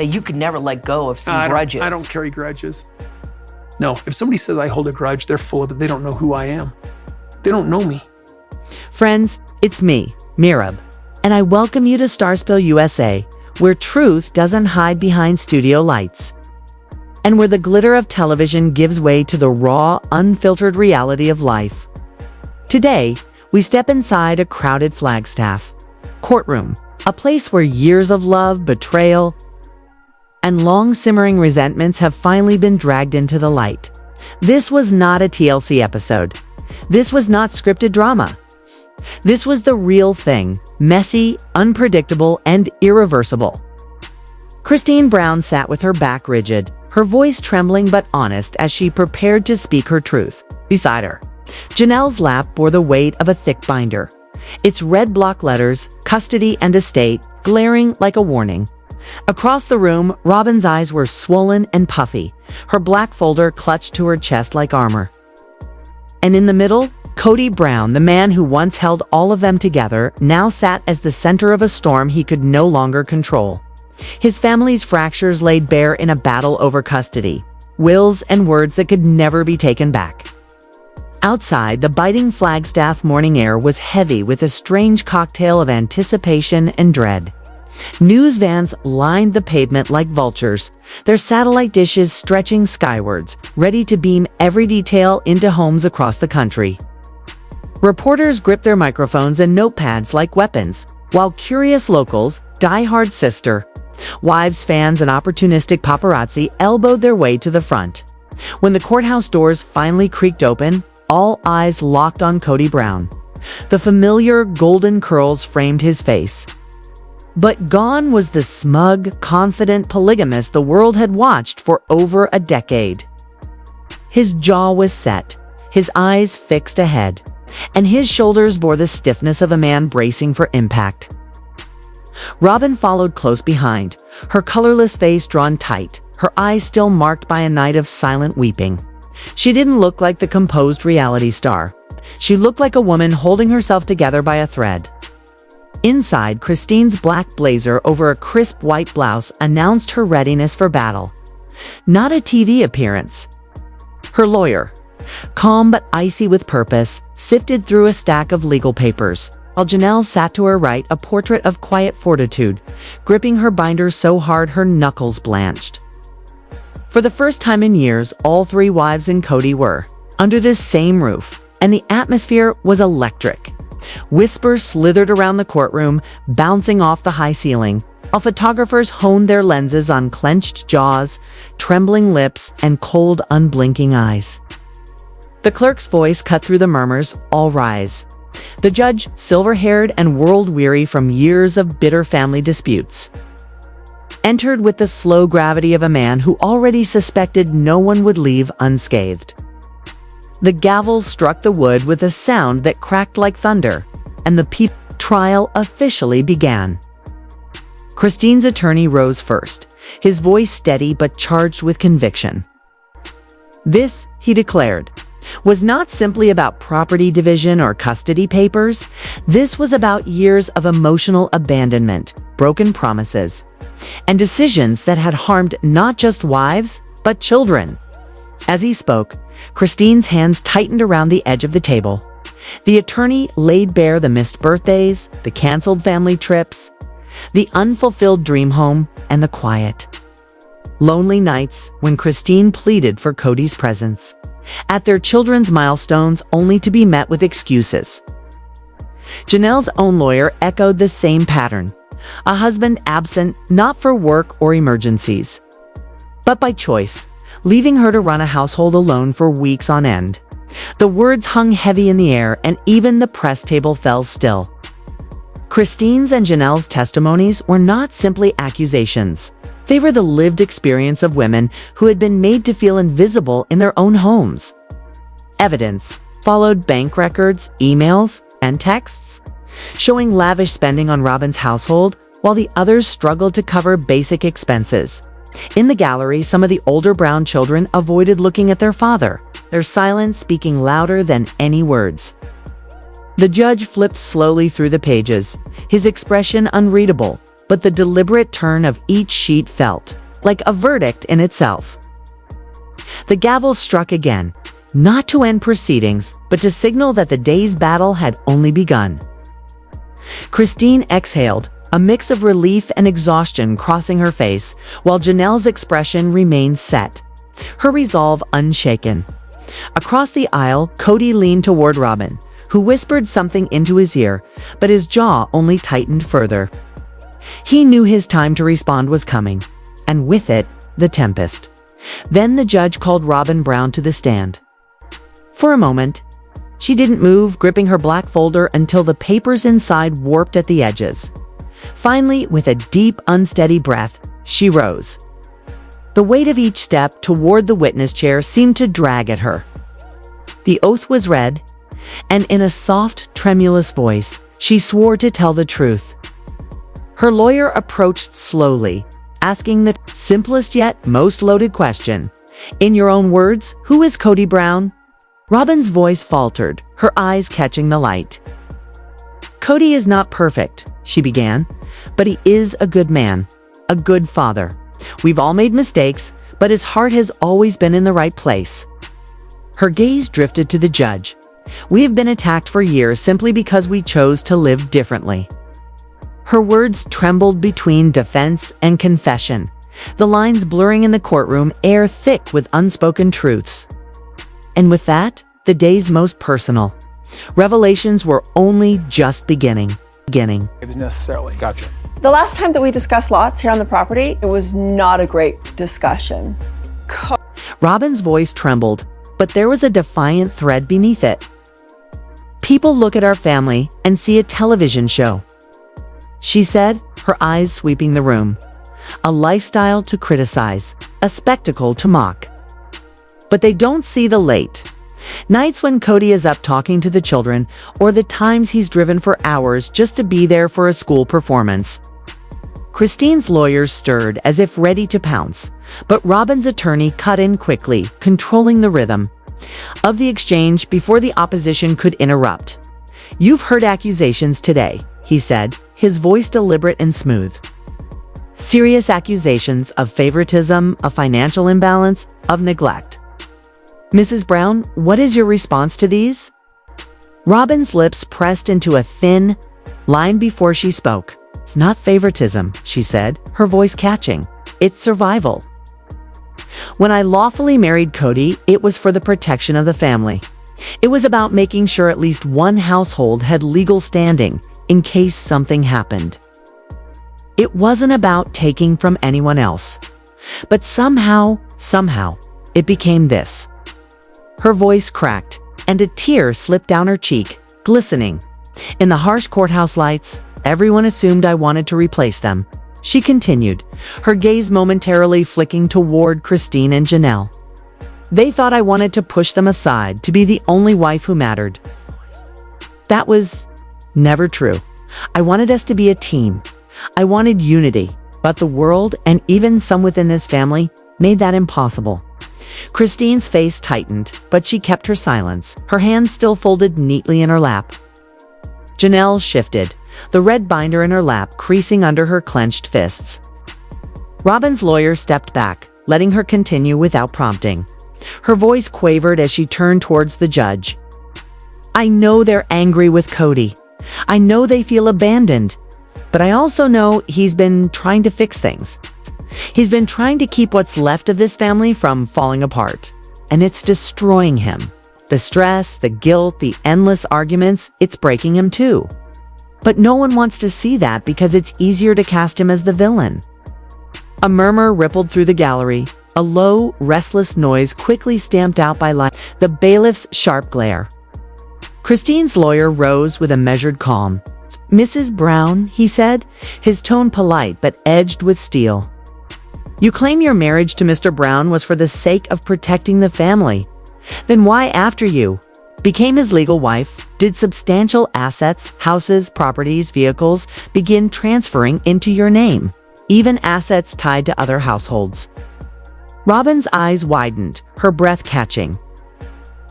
that you could never let go of some grudges. I don't carry grudges. No, if somebody says I hold a grudge, they're full of it. They don't know who I am. They don't know me. Friends, it's me, Meerab, and I welcome you to Starspill USA, where truth doesn't hide behind studio lights, and where the glitter of television gives way to the raw, unfiltered reality of life. Today, we step inside a crowded Flagstaff courtroom, a place where years of love, betrayal, and long-simmering resentments have finally been dragged into the light. This was not a TLC episode. This was not scripted drama. This was the real thing, messy, unpredictable, and irreversible. Christine Brown sat with her back rigid, her voice trembling but honest as she prepared to speak her truth. Beside her, Janelle's lap bore the weight of a thick binder, its red block letters, custody and estate, glaring like a warning. Across the room, Robyn's eyes were swollen and puffy, her black folder clutched to her chest like armor. And in the middle, Kody Brown, the man who once held all of them together, now sat as the center of a storm he could no longer control. His family's fractures laid bare in a battle over custody, wills and words that could never be taken back. Outside, the biting Flagstaff morning air was heavy with a strange cocktail of anticipation and dread. News vans lined the pavement like vultures, their satellite dishes stretching skywards, ready to beam every detail into homes across the country. Reporters gripped their microphones and notepads like weapons, while curious locals, die-hard sister, wives, fans, and opportunistic paparazzi elbowed their way to the front. When the courthouse doors finally creaked open, all eyes locked on Kody Brown. The familiar golden curls framed his face. But gone was the smug, confident polygamist the world had watched for over a decade. His jaw was set, his eyes fixed ahead, and his shoulders bore the stiffness of a man bracing for impact. Robyn followed close behind, her colorless face drawn tight, her eyes still marked by a night of silent weeping. She didn't look like the composed reality star. She looked like a woman holding herself together by a thread. Inside, Christine's black blazer over a crisp white blouse announced her readiness for battle. Not a TV appearance. Her lawyer, calm but icy with purpose, sifted through a stack of legal papers, while Janelle sat to her right, a portrait of quiet fortitude, gripping her binder so hard her knuckles blanched. For the first time in years, all three wives and Kody were under this same roof, and the atmosphere was electric. Whispers slithered around the courtroom, bouncing off the high ceiling, while photographers honed their lenses on clenched jaws, trembling lips, and cold, unblinking eyes. The clerk's voice cut through the murmurs, "All rise." The judge, silver-haired and world-weary from years of bitter family disputes, entered with the slow gravity of a man who already suspected no one would leave unscathed. The gavel struck the wood with a sound that cracked like thunder, and the trial officially began. Christine's attorney rose first, his voice steady but charged with conviction. This, he declared, was not simply about property division or custody papers. This was about years of emotional abandonment, broken promises, and decisions that had harmed not just wives, but children. As he spoke, Christine's hands tightened around the edge of the table. The attorney laid bare the missed birthdays, the canceled family trips, the unfulfilled dream home, and the quiet, lonely nights when Christine pleaded for Kody's presence at their children's milestones, only to be met with excuses. Janelle's own lawyer echoed the same pattern. A husband absent, not for work or emergencies, but by choice, leaving her to run a household alone for weeks on end. The words hung heavy in the air, and even the press table fell still. Christine's and Janelle's testimonies were not simply accusations. They were the lived experience of women who had been made to feel invisible in their own homes. Evidence followed bank records, emails, and texts, showing lavish spending on Robyn's household, while the others struggled to cover basic expenses. In the gallery, some of the older Brown children avoided looking at their father, their silence speaking louder than any words. The judge flipped slowly through the pages, his expression unreadable, but the deliberate turn of each sheet felt like a verdict in itself. The gavel struck again, not to end proceedings, but to signal that the day's battle had only begun. Christine exhaled, a mix of relief and exhaustion crossing her face, while Janelle's expression remained set, her resolve unshaken. Across the aisle, Kody leaned toward Robyn, who whispered something into his ear, but his jaw only tightened further. He knew his time to respond was coming, and with it, the tempest. Then the judge called Robyn Brown to the stand. For a moment, she didn't move, gripping her black folder until the papers inside warped at the edges. Finally, with a deep, unsteady breath, she rose. The weight of each step toward the witness chair seemed to drag at her. The oath was read, and in a soft, tremulous voice, she swore to tell the truth. Her lawyer approached slowly, asking the simplest yet most loaded question. In your own words, who is Kody Brown? Robyn's voice faltered, her eyes catching the light. Kody is not perfect, she began, but he is a good man, a good father. We've all made mistakes, but his heart has always been in the right place. Her gaze drifted to the judge. We have been attacked for years simply because we chose to live differently. Her words trembled between defense and confession, the lines blurring in the courtroom, air thick with unspoken truths. And with that, the day's most personal revelations were only just beginning. It was necessarily. Gotcha. The last time that we discussed lots here on the property, it was not a great discussion. Robyn's voice trembled, but there was a defiant thread beneath it. People look at our family and see a television show, she said, her eyes sweeping the room. A lifestyle to criticize, a spectacle to mock. But they don't see the late nights when Kody is up talking to the children, or the times he's driven for hours just to be there for a school performance. Christine's lawyers stirred as if ready to pounce, but Robyn's attorney cut in quickly, controlling the rhythm of the exchange before the opposition could interrupt. You've heard accusations today, he said, his voice deliberate and smooth. Serious accusations of favoritism, of financial imbalance, of neglect. Mrs. Brown, what is your response to these? Robyn's lips pressed into a thin line before she spoke. It's not favoritism, she said, her voice catching. It's survival. When I lawfully married Kody, it was for the protection of the family. It was about making sure at least one household had legal standing in case something happened. It wasn't about taking from anyone else. But somehow, it became this. Her voice cracked, and a tear slipped down her cheek, glistening. In the harsh courthouse lights, everyone assumed I wanted to replace them. She continued, her gaze momentarily flicking toward Christine and Janelle. They thought I wanted to push them aside, to be the only wife who mattered. That was never true. I wanted us to be a team. I wanted unity, but the world, and even some within this family, made that impossible. Christine's face tightened, but she kept her silence, her hands still folded neatly in her lap. Janelle shifted, the red binder in her lap creasing under her clenched fists. Robyn's lawyer stepped back, letting her continue without prompting. Her voice quavered as she turned towards the judge. I know they're angry with Kody. I know they feel abandoned. But I also know he's been trying to fix things. He's been trying to keep what's left of this family from falling apart. And it's destroying him. The stress, the guilt, the endless arguments, it's breaking him too. But no one wants to see that because it's easier to cast him as the villain. A murmur rippled through the gallery, a low, restless noise quickly stamped out by the bailiff's sharp glare. Christine's lawyer rose with a measured calm. Mrs. Brown, he said, his tone polite but edged with steel. You claim your marriage to Mr. Brown was for the sake of protecting the family. Then why, after you became his legal wife, did substantial assets, houses, properties, vehicles begin transferring into your name, even assets tied to other households? Robyn's eyes widened, her breath catching.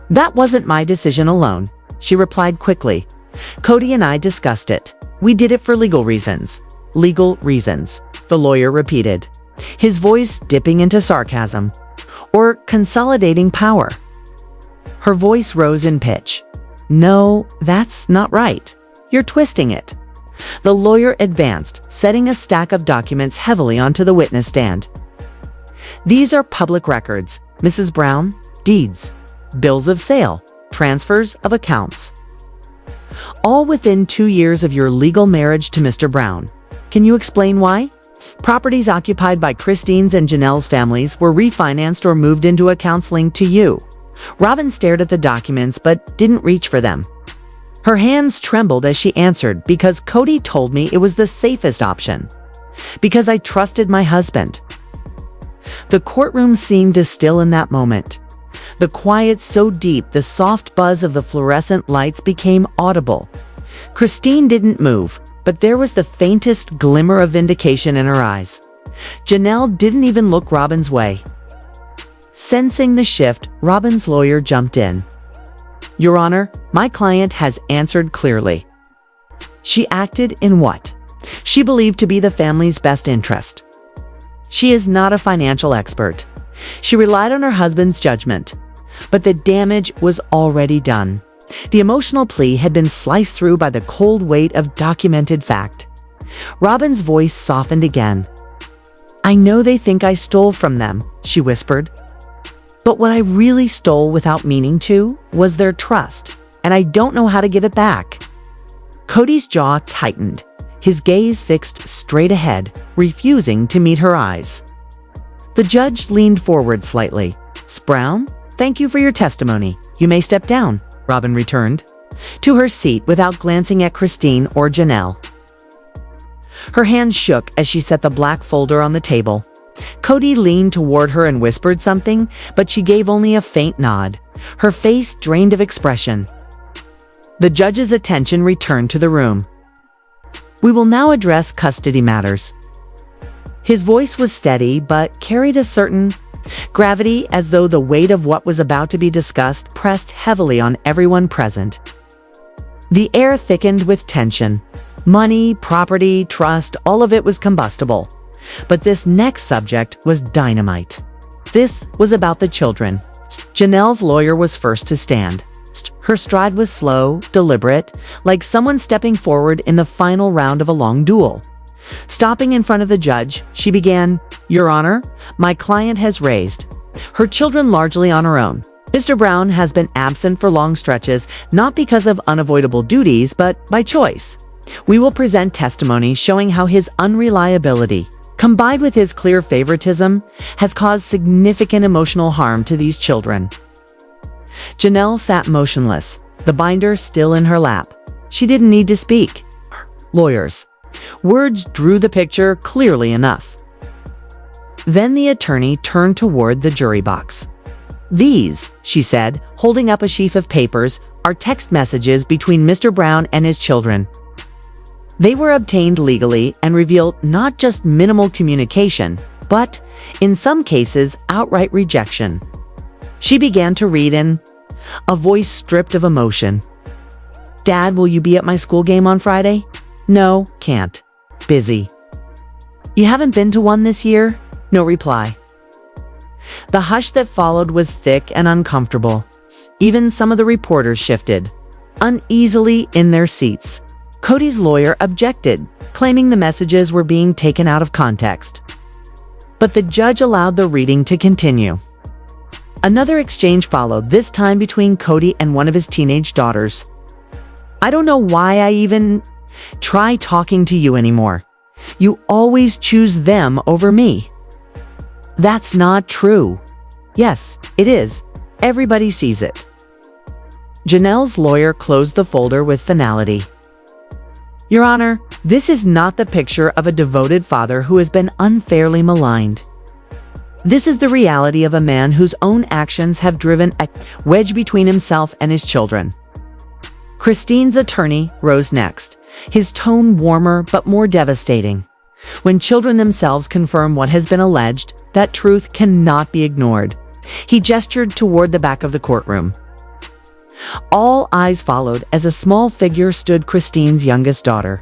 That wasn't my decision alone, she replied quickly. Kody and I discussed it. We did it for legal reasons. Legal reasons, the lawyer repeated, his voice dipping into sarcasm. Or consolidating power. Her voice rose in pitch. No, that's not right. You're twisting it. The lawyer advanced, setting a stack of documents heavily onto the witness stand. These are public records, Mrs. Brown, deeds, bills of sale, transfers of accounts. All within 2 years of your legal marriage to Mr. Brown. Can you explain why? Properties occupied by Christine's and Janelle's families were refinanced or moved into accounts linked to you. Robyn stared at the documents but didn't reach for them. Her hands trembled as she answered, because Kody told me it was the safest option. Because I trusted my husband. The courtroom seemed to still in that moment. The quiet so deep the soft buzz of the fluorescent lights became audible. Christine didn't move, but there was the faintest glimmer of vindication in her eyes. Janelle didn't even look Robyn's way. Sensing the shift, Robyn's lawyer jumped in. Your Honor, my client has answered clearly. She acted in what she believed to be the family's best interest. She is not a financial expert. She relied on her husband's judgment, but the damage was already done. The emotional plea had been sliced through by the cold weight of documented fact. Robyn's voice softened again. I know they think I stole from them, she whispered. But what I really stole without meaning to was their trust, and I don't know how to give it back. Kody's jaw tightened, his gaze fixed straight ahead, refusing to meet her eyes. The judge leaned forward slightly. Brown, thank you for your testimony. You may step down, Robyn returned to her seat without glancing at Christine or Janelle. Her hand shook as she set the black folder on the table. Kody leaned toward her and whispered something, but she gave only a faint nod, her face drained of expression. The judge's attention returned to the room. We will now address custody matters. His voice was steady, but carried a certain gravity, as though the weight of what was about to be discussed pressed heavily on everyone present. The air thickened with tension. Money, property, trust, all of it was combustible. But this next subject was dynamite. This was about the children. Janelle's lawyer was first to stand. Her stride was slow, deliberate, like someone stepping forward in the final round of a long duel. Stopping in front of the judge, she began, Your Honor, my client has raised her children largely on her own. Mr. Brown has been absent for long stretches, not because of unavoidable duties, but by choice. We will present testimony showing how his unreliability, combined with his clear favoritism, has caused significant emotional harm to these children. Janelle sat motionless, the binder still in her lap. She didn't need to speak. Lawyers. Words drew the picture clearly enough. Then the attorney turned toward the jury box. These, she said, holding up a sheaf of papers, are text messages between Mr. Brown and his children. They were obtained legally and revealed not just minimal communication, but, in some cases, outright rejection. She began to read in a voice stripped of emotion. Dad, will you be at my school game on Friday? No, can't. Busy. You haven't been to one this year? No reply. The hush that followed was thick and uncomfortable. Even some of the reporters shifted, uneasily in their seats. Kody's lawyer objected, claiming the messages were being taken out of context. But the judge allowed the reading to continue. Another exchange followed, this time between Kody and one of his teenage daughters. I don't know why I even try talking to you anymore. You always choose them over me. That's not true. Yes, it is. Everybody sees it. Janelle's lawyer closed the folder with finality. Your Honor, this is not the picture of a devoted father who has been unfairly maligned. This is the reality of a man whose own actions have driven a wedge between himself and his children. Christine's attorney rose next, his tone warmer but more devastating. When children themselves confirm what has been alleged, that truth cannot be ignored. He gestured toward the back of the courtroom. All eyes followed as a small figure stood Christine's youngest daughter.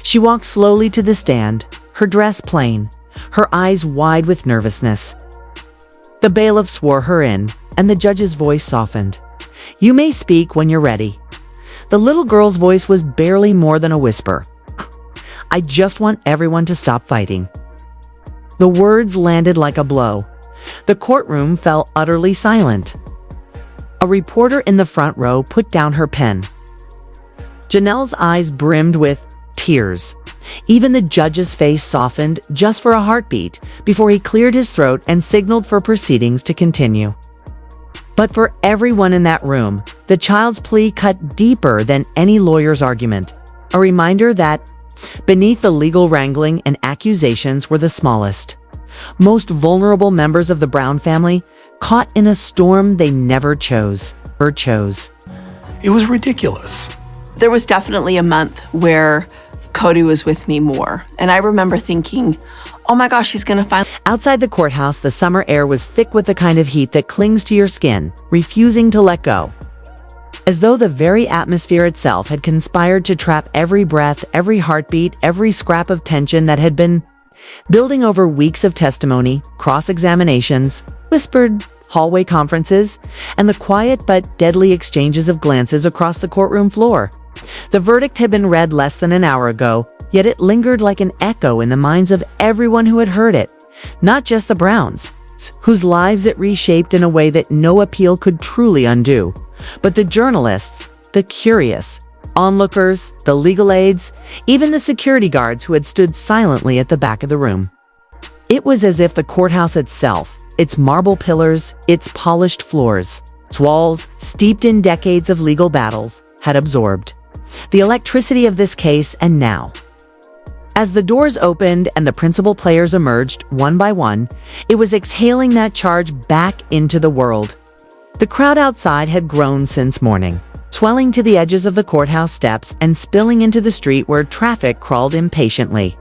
She walked slowly to the stand, her dress plain, her eyes wide with nervousness. The bailiff swore her in, and the judge's voice softened. "You may speak when you're ready." The little girl's voice was barely more than a whisper. "I just want everyone to stop fighting." The words landed like a blow. The courtroom fell utterly silent. A reporter in the front row put down her pen. Janelle's eyes brimmed with tears. Even the judge's face softened just for a heartbeat before he cleared his throat and signaled for proceedings to continue. But for everyone in that room, the child's plea cut deeper than any lawyer's argument. A reminder that beneath the legal wrangling and accusations were the smallest, most vulnerable members of the Brown family, caught in a storm they never chose. It was ridiculous. There was definitely a month where Kody was with me more. And I remember thinking, oh my gosh, he's gonna find. Outside the courthouse, the summer air was thick with the kind of heat that clings to your skin, refusing to let go. As though the very atmosphere itself had conspired to trap every breath, every heartbeat, every scrap of tension that had been building over weeks of testimony, cross-examinations, whispered hallway conferences, and the quiet but deadly exchanges of glances across the courtroom floor. The verdict had been read less than an hour ago, yet it lingered like an echo in the minds of everyone who had heard it, not just the Browns, whose lives it reshaped in a way that no appeal could truly undo, but the journalists, the curious, onlookers, the legal aides, even the security guards who had stood silently at the back of the room. It was as if the courthouse itself, its marble pillars, its polished floors, its walls, steeped in decades of legal battles, had absorbed the electricity of this case. And now, as the doors opened and the principal players emerged one by one, it was exhaling that charge back into the world. The crowd outside had grown since morning, swelling to the edges of the courthouse steps and spilling into the street where traffic crawled impatiently.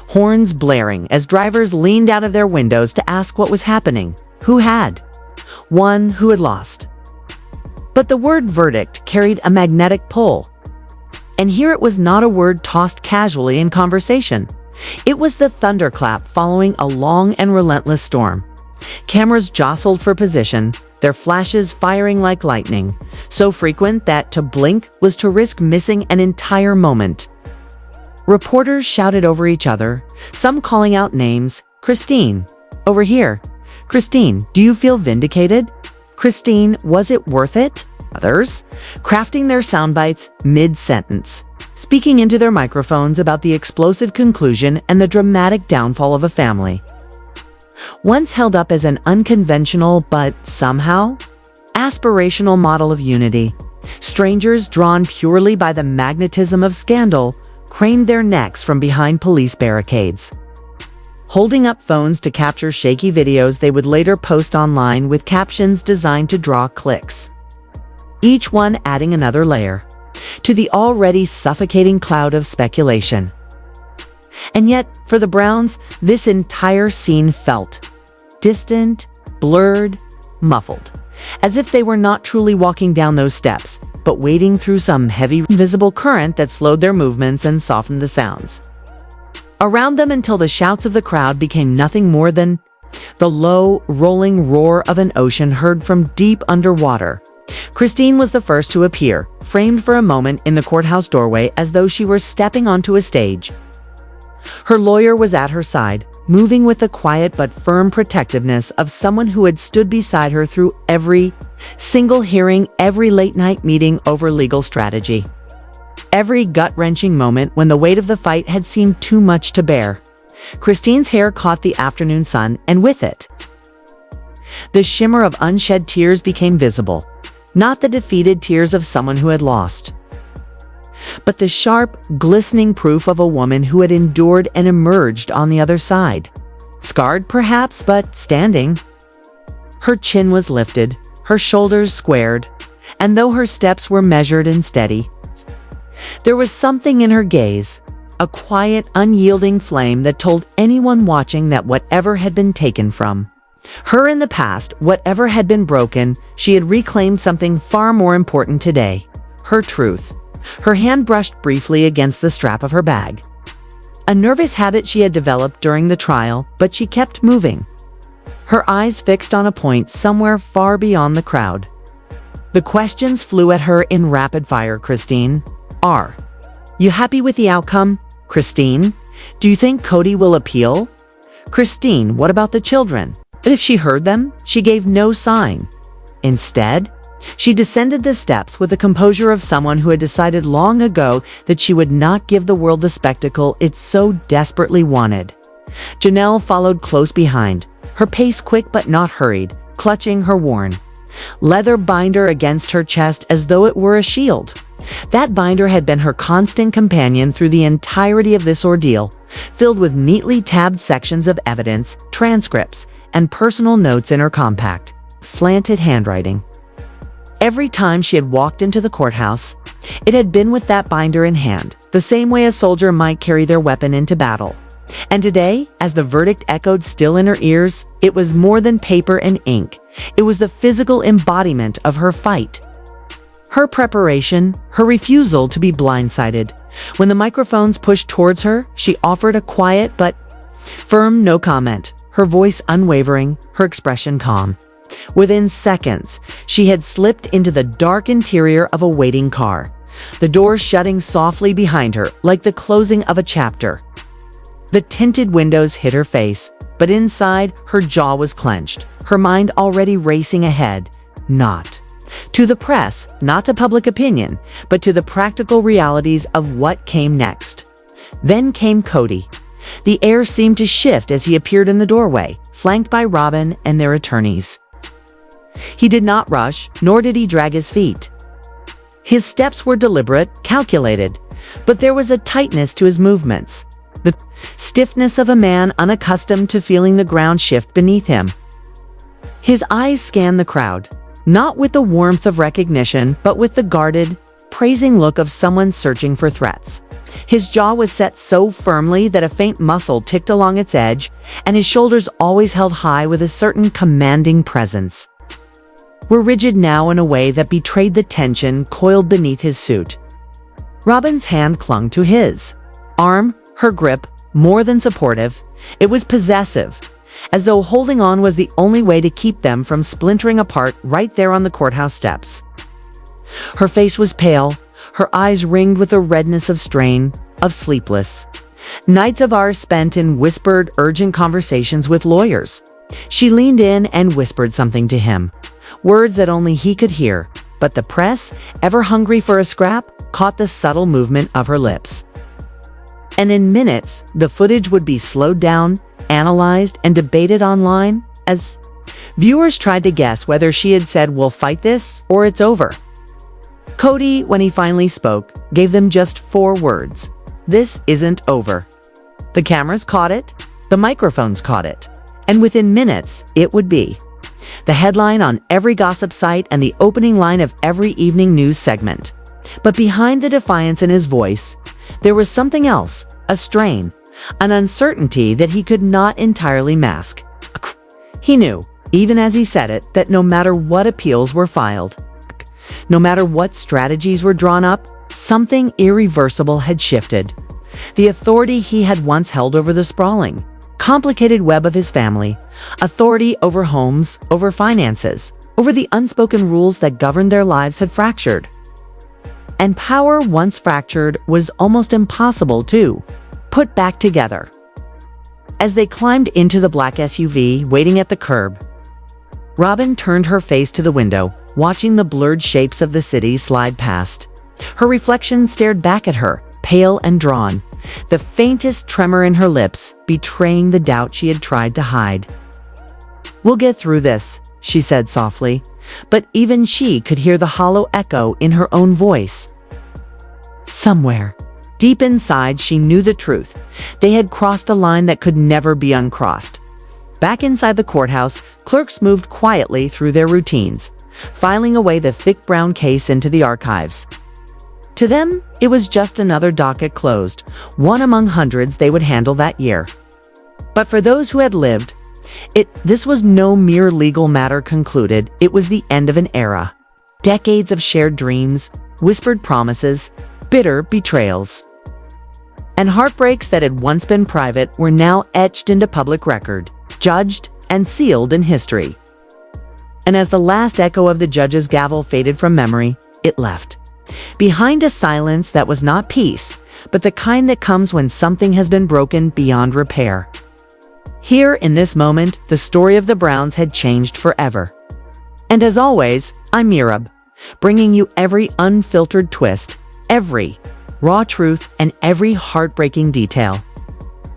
Horns blaring as drivers leaned out of their windows to ask what was happening, who had won, who had lost. But the word verdict carried a magnetic pull. And here it was not a word tossed casually in conversation. It was the thunderclap following a long and relentless storm. Cameras jostled for position, their flashes firing like lightning, so frequent that to blink was to risk missing an entire moment. Reporters shouted over each other, some calling out names. "Christine, over here. Christine, do you feel vindicated? Christine, was it worth it?" Others, crafting their soundbites mid-sentence, speaking into their microphones about the explosive conclusion and the dramatic downfall of a family. Once held up as an unconventional but somehow aspirational model of unity, strangers drawn purely by the magnetism of scandal craned their necks from behind police barricades, holding up phones to capture shaky videos they would later post online with captions designed to draw clicks, each one adding another layer to the already suffocating cloud of speculation. And yet, for the Browns, this entire scene felt distant, blurred, muffled, as if they were not truly walking down those steps, but wading through some heavy, invisible current that slowed their movements and softened the sounds around them until the shouts of the crowd became nothing more than the low, rolling roar of an ocean heard from deep underwater. Christine was the first to appear, framed for a moment in the courthouse doorway as though she were stepping onto a stage. Her lawyer was at her side, moving with the quiet but firm protectiveness of someone who had stood beside her through every single hearing, every late-night meeting over legal strategy, every gut-wrenching moment when the weight of the fight had seemed too much to bear. Christine's hair caught the afternoon sun, and with it, the shimmer of unshed tears became visible, not the defeated tears of someone who had lost, but the sharp, glistening proof of a woman who had endured and emerged on the other side. Scarred perhaps, but standing. Her chin was lifted, her shoulders squared, and though her steps were measured and steady, there was something in her gaze, a quiet, unyielding flame that told anyone watching that whatever had been taken from her in the past, whatever had been broken, she had reclaimed something far more important today: her truth. Her hand brushed briefly against the strap of her bag. A nervous habit she had developed during the trial, but she kept moving. Her eyes fixed on a point somewhere far beyond the crowd. The questions flew at her in rapid fire. Christine, are you happy with the outcome? Christine, do you think Kody will appeal? Christine, what about the children? But if she heard them, she gave no sign. Instead, she descended the steps with the composure of someone who had decided long ago that she would not give the world the spectacle it so desperately wanted. Janelle followed close behind, her pace quick but not hurried, clutching her worn leather binder against her chest as though it were a shield. That binder had been her constant companion through the entirety of this ordeal, filled with neatly tabbed sections of evidence, transcripts, and personal notes in her compact, slanted handwriting. Every time she had walked into the courthouse, it had been with that binder in hand, the same way a soldier might carry their weapon into battle. And today, as the verdict echoed still in her ears, it was more than paper and ink. It was the physical embodiment of her fight. Her preparation, her refusal to be blindsided. When the microphones pushed towards her, she offered a quiet but firm no comment, her voice unwavering, her expression calm. Within seconds, she had slipped into the dark interior of a waiting car, the door shutting softly behind her like the closing of a chapter. The tinted windows hid her face, but inside, her jaw was clenched, her mind already racing ahead, not to the press, not to public opinion, but to the practical realities of what came next. Then came Kody. The air seemed to shift as he appeared in the doorway, flanked by Robyn and their attorneys. He did not rush, nor did he drag his feet. His steps were deliberate, calculated, but there was a tightness to his movements, the stiffness of a man unaccustomed to feeling the ground shift beneath him. His eyes scanned the crowd, not with the warmth of recognition, but with the guarded, praising look of someone searching for threats. His jaw was set so firmly that a faint muscle ticked along its edge, and his shoulders, always held high with a certain commanding presence, were rigid now in a way that betrayed the tension coiled beneath his suit. Robyn's hand clung to his arm, her grip more than supportive. It was possessive, as though holding on was the only way to keep them from splintering apart right there on the courthouse steps. Her face was pale, her eyes ringed with the redness of strain, of sleepless nights of hours spent in whispered, urgent conversations with lawyers. She leaned in and whispered something to him, words that only he could hear, but the press, ever hungry for a scrap, caught the subtle movement of her lips. And in minutes, the footage would be slowed down, analyzed, and debated online as viewers tried to guess whether she had said, "We'll fight this," or "It's over." Kody, when he finally spoke, gave them just 4 words. "This isn't over." The cameras caught it, the microphones caught it, and within minutes, it would be the headline on every gossip site and the opening line of every evening news segment. But behind the defiance in his voice, there was something else, a strain, an uncertainty that he could not entirely mask. He knew, even as he said it, that no matter what appeals were filed, no matter what strategies were drawn up, something irreversible had shifted. The authority he had once held over the sprawling, complicated web of his family, authority over homes, over finances, over the unspoken rules that governed their lives had fractured. And power once fractured was almost impossible to put back together. As they climbed into the black SUV waiting at the curb, Robyn turned her face to the window, watching the blurred shapes of the city slide past. Her reflection stared back at her, pale and drawn, the faintest tremor in her lips betraying the doubt she had tried to hide. "We'll get through this," she said softly, but even she could hear the hollow echo in her own voice. Somewhere, deep inside, she knew the truth. They had crossed a line that could never be uncrossed. Back inside the courthouse, clerks moved quietly through their routines, filing away the thick brown case into the archives. To them, it was just another docket closed, one among hundreds they would handle that year. But for those who had lived, this was no mere legal matter concluded. It was the end of an era. Decades of shared dreams, whispered promises, bitter betrayals. And heartbreaks that had once been private were now etched into public record, judged, and sealed in history. And as the last echo of the judge's gavel faded from memory, it left behind a silence that was not peace, but the kind that comes when something has been broken beyond repair. Here, in this moment, the story of the Browns had changed forever. And as always, I'm Meerab, bringing you every unfiltered twist, every raw truth, and every heartbreaking detail.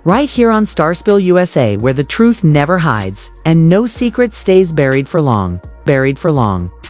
Right here on Starspill USA, where the truth never hides, and no secret stays buried for long.